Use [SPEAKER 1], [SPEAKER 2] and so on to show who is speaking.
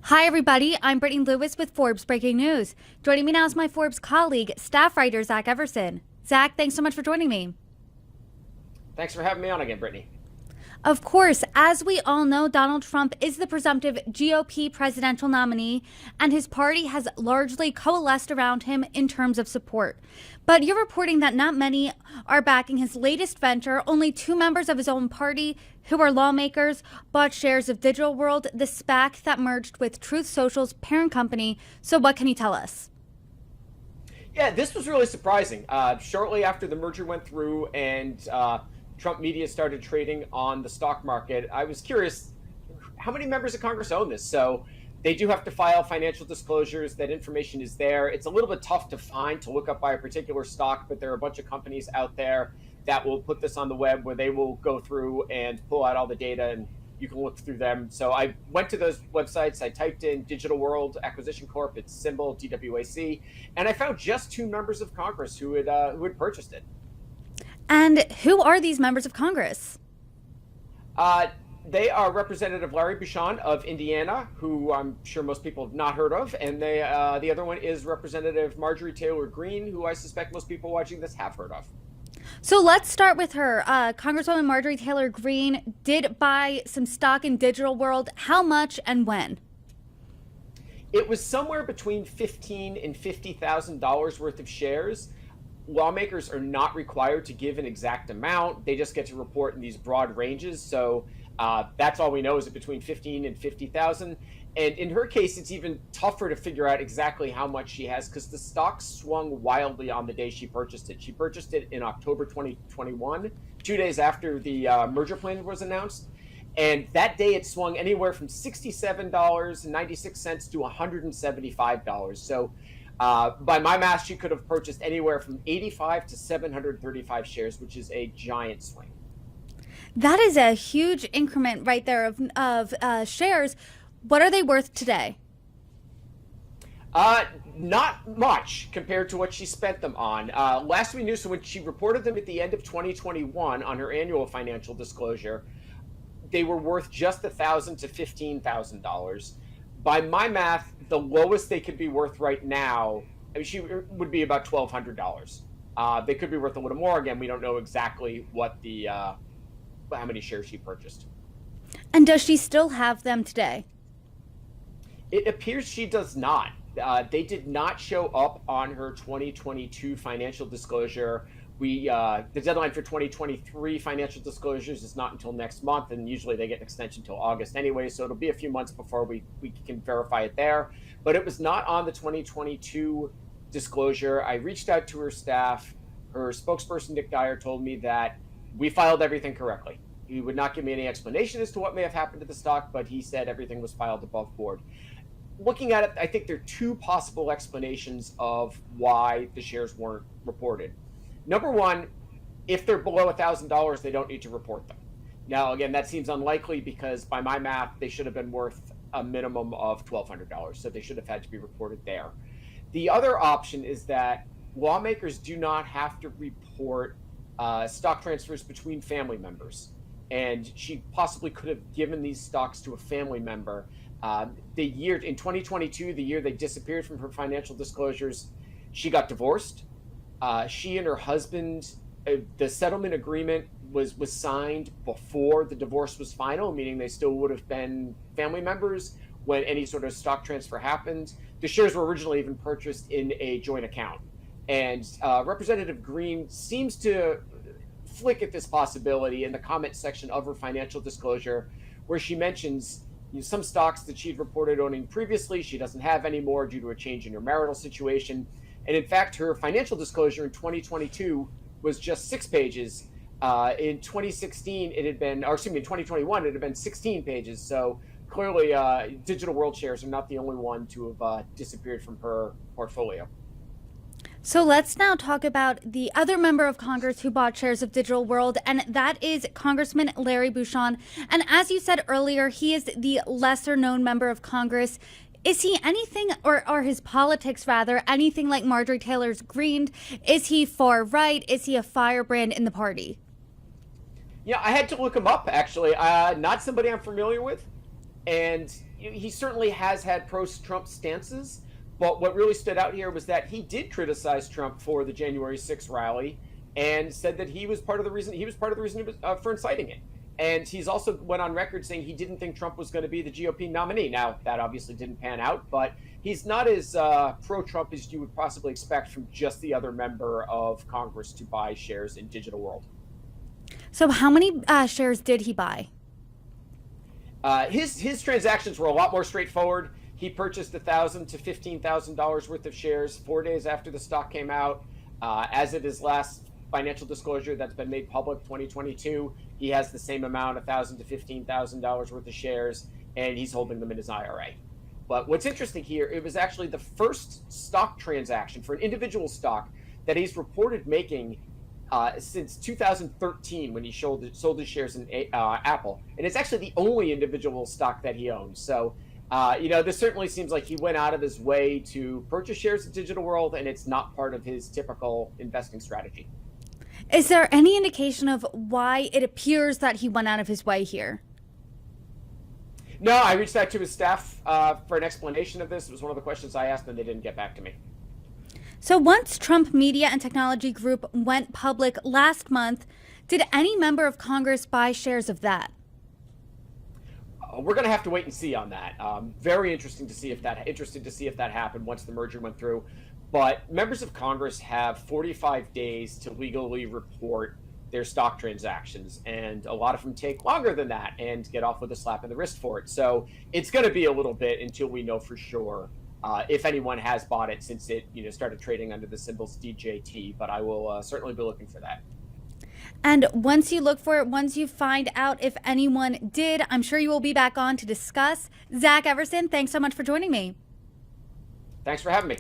[SPEAKER 1] Hi, everybody. I'm Brittany Lewis with Forbes Breaking News. Joining me now is my Forbes colleague, staff writer Zach Everson. Zach, thanks so much for joining me.
[SPEAKER 2] Thanks for having me on again, Brittany.
[SPEAKER 1] Of course, as we all know, Donald Trump is the presumptive GOP presidential nominee, and his party has largely coalesced around him in terms of support. But you're reporting that not many are backing his latest venture. Only two members of his own party, who are lawmakers, bought shares of Digital World, the SPAC that merged with Truth Social's parent company. So what can you tell us?
[SPEAKER 2] Yeah, this was really surprising. Shortly after the merger went through and Trump media started trading on the stock market, I was curious how many members of Congress own this. So they do have to file financial disclosures. That information is there. It's a little bit tough to find, to look up by a particular stock, but there are a bunch of companies out there that will put this on the web where they will go through and pull out all the data, and you can look through them. So I went to those websites. I typed in Digital World Acquisition Corp. Its symbol DWAC, and I found just two members of Congress who had purchased it.
[SPEAKER 1] And who are these members of Congress?
[SPEAKER 2] They are Representative Larry Bucshon of Indiana, who I'm sure most people have not heard of, and the other one is Representative Marjorie Taylor Greene, who I suspect most people watching this have heard of.
[SPEAKER 1] So let's start with her. Congresswoman Marjorie Taylor Greene did buy some stock in Digital World. How much and when?
[SPEAKER 2] It was somewhere between $15,000 and $50,000 worth of shares. Lawmakers are not required to give an exact amount. They just get to report in these broad ranges. So that's all we know, is it between 15 and 50,000. And in her case, it's even tougher to figure out exactly how much she has, because the stock swung wildly on the day she purchased it. She purchased it in October 2021, 2 days after the merger plan was announced. And that day it swung anywhere from $67.96 to $175. So by my math, she could have purchased anywhere from 85 to 735 shares, which is a giant swing.
[SPEAKER 1] That is a huge increment right there of shares. What are they worth today?
[SPEAKER 2] Not much compared to what she spent them on. Last we knew, so when she reported them at the end of 2021 on her annual financial disclosure, they were worth just $1,000 to $15,000. By my math, the lowest they could be worth right now, I mean, she would be about $1,200. They could be worth a little more. Again, we don't know exactly what how many shares she purchased.
[SPEAKER 1] And does she still have them today?
[SPEAKER 2] It appears she does not. They did not show up on her 2022 financial disclosure. The deadline for 2023 financial disclosures is not until next month, and usually they get an extension until August anyway, so it'll be a few months before we can verify it there. But it was not on the 2022 disclosure. I reached out to her staff. Her spokesperson, Nick Dyer, told me that we filed everything correctly. He would not give me any explanation as to what may have happened to the stock, but he said everything was filed above board. Looking at it, I think there are two possible explanations of why the shares weren't reported. Number one, if they're below $1,000, they don't need to report them. Now, again, that seems unlikely because by my math, they should have been worth a minimum of $1,200. So they should have had to be reported there. The other option is that lawmakers do not have to report stock transfers between family members. And she possibly could have given these stocks to a family member. The year in 2022, the year they disappeared from her financial disclosures, she got divorced. She and her husband, the settlement agreement was signed before the divorce was final, meaning they still would have been family members when any sort of stock transfer happened. The shares were originally even purchased in a joint account. And Representative Greene seems to flick at this possibility in the comment section of her financial disclosure, where she mentions some stocks that she'd reported owning previously she doesn't have anymore due to a change in her marital situation. And in fact, her financial disclosure in 2022 was just 6 pages. In 2016, it had been, or excuse me, in 2021, it had been 16 pages. So clearly, Digital World shares are not the only one to have disappeared from her portfolio.
[SPEAKER 1] So let's now talk about the other member of Congress who bought shares of Digital World, and that is Congressman Larry Bucshon. And as you said earlier, he is the lesser known member of Congress. Is he anything, or his politics rather, anything like Marjorie Taylor Greene? Is he far right? Is he a firebrand in the party?
[SPEAKER 2] Yeah, I had to look him up, actually. Not somebody I'm familiar with. And he certainly has had pro-Trump stances. But what really stood out here was that he did criticize Trump for the January 6th rally and said that he was part of the reason for inciting it. And he's also went on record saying he didn't think Trump was going to be the GOP nominee. Now, that obviously didn't pan out, but he's not as pro-Trump as you would possibly expect from just the other member of Congress to buy shares in Digital World.
[SPEAKER 1] So how many shares did he buy?
[SPEAKER 2] His transactions were a lot more straightforward. He purchased $1,000 to $15,000 worth of shares 4 days after the stock came out. As of his last financial disclosure that's been made public, 2022, he has the same amount, $1,000 to $15,000 worth of shares, and he's holding them in his IRA. But what's interesting here, it was actually the first stock transaction for an individual stock that he's reported making since 2013 when he sold his shares in Apple. And it's actually the only individual stock that he owns. So, this certainly seems like he went out of his way to purchase shares in Digital World, and it's not part of his typical investing strategy.
[SPEAKER 1] Is there any indication of why it appears that he went out of his way here?
[SPEAKER 2] No, I reached out to his staff for an explanation of this. It was one of the questions I asked, and they didn't get back to me.
[SPEAKER 1] So once Trump Media and Technology Group went public last month, did any member of Congress buy shares of that?
[SPEAKER 2] We're going to have to wait and see on that. Very interesting to see if that happened once the merger went through. But members of Congress have 45 days to legally report their stock transactions, and a lot of them take longer than that and get off with a slap in the wrist for it. So it's going to be a little bit until we know for sure if anyone has bought it since it started trading under the symbols DJT. But I will certainly be looking for that.
[SPEAKER 1] And once you look for it, once you find out if anyone did, I'm sure you will be back on to discuss. Zach Everson, thanks so much for joining me.
[SPEAKER 2] Thanks for having me.